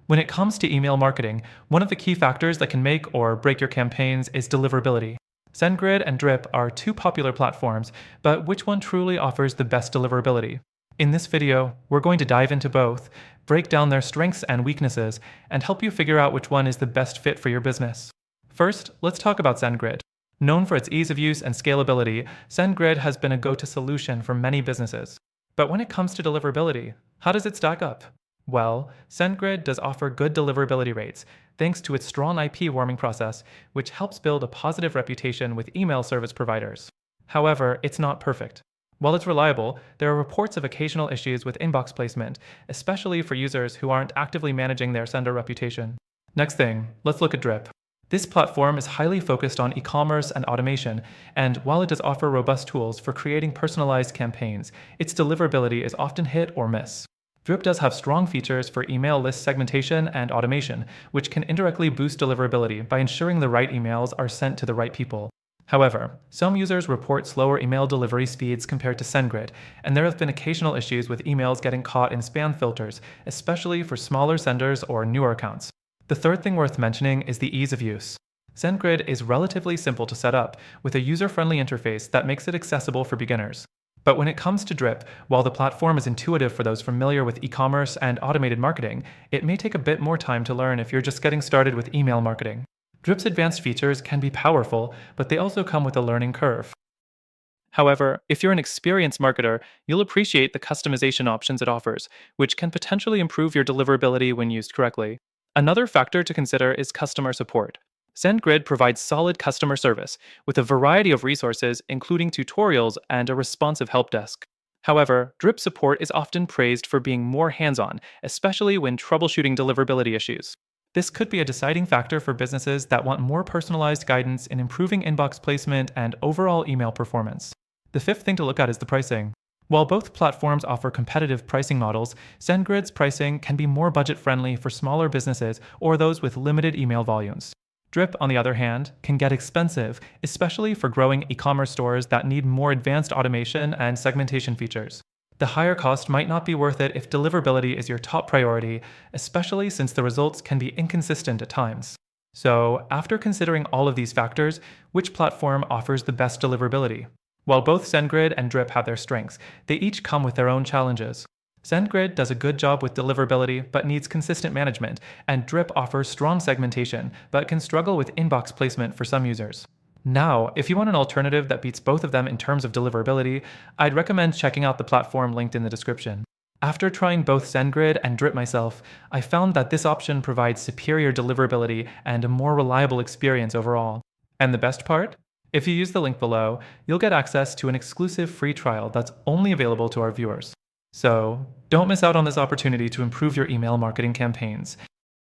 When it comes to email marketing, one of the key factors that can make or break your campaigns is deliverability. SendGrid and Drip are two popular platforms, but which one truly offers the best deliverability? In this video, we're going to dive into both, break down their strengths and weaknesses, and help you figure out which one is the best fit for your business. First, let's talk about SendGrid. Known for its ease of use and scalability, SendGrid has been a go-to solution for many businesses. But when it comes to deliverability, how does it stack up? Well, SendGrid does offer good deliverability rates, thanks to its strong IP warming process, which helps build a positive reputation with email service providers. However, it's not perfect. While it's reliable, there are reports of occasional issues with inbox placement, especially for users who aren't actively managing their sender reputation. Next thing, let's look at Drip. This platform is highly focused on e-commerce and automation, and while it does offer robust tools for creating personalized campaigns, its deliverability is often hit or miss. Drip does have strong features for email list segmentation and automation, which can indirectly boost deliverability by ensuring the right emails are sent to the right people. However, some users report slower email delivery speeds compared to SendGrid, and there have been occasional issues with emails getting caught in spam filters, especially for smaller senders or newer accounts. The third thing worth mentioning is the ease of use. SendGrid is relatively simple to set up, with a user-friendly interface that makes it accessible for beginners. But when it comes to Drip, while the platform is intuitive for those familiar with e-commerce and automated marketing, it may take a bit more time to learn if you're just getting started with email marketing. Drip's advanced features can be powerful, but they also come with a learning curve. However, if you're an experienced marketer, you'll appreciate the customization options it offers, which can potentially improve your deliverability when used correctly. Another factor to consider is customer support. SendGrid provides solid customer service, with a variety of resources including tutorials and a responsive help desk. However, Drip support is often praised for being more hands-on, especially when troubleshooting deliverability issues. This could be a deciding factor for businesses that want more personalized guidance in improving inbox placement and overall email performance. The fifth thing to look at is the pricing. While both platforms offer competitive pricing models, SendGrid's pricing can be more budget-friendly for smaller businesses or those with limited email volumes. Drip, on the other hand, can get expensive, especially for growing e-commerce stores that need more advanced automation and segmentation features. The higher cost might not be worth it if deliverability is your top priority, especially since the results can be inconsistent at times. So, after considering all of these factors, which platform offers the best deliverability? While both SendGrid and Drip have their strengths, they each come with their own challenges. SendGrid does a good job with deliverability but needs consistent management, and Drip offers strong segmentation but can struggle with inbox placement for some users. Now, if you want an alternative that beats both of them in terms of deliverability, I'd recommend checking out the platform linked in the description. After trying both SendGrid and Drip myself, I found that this option provides superior deliverability and a more reliable experience overall. And the best part? If you use the link below, you'll get access to an exclusive free trial that's only available to our viewers. So, don't miss out on this opportunity to improve your email marketing campaigns.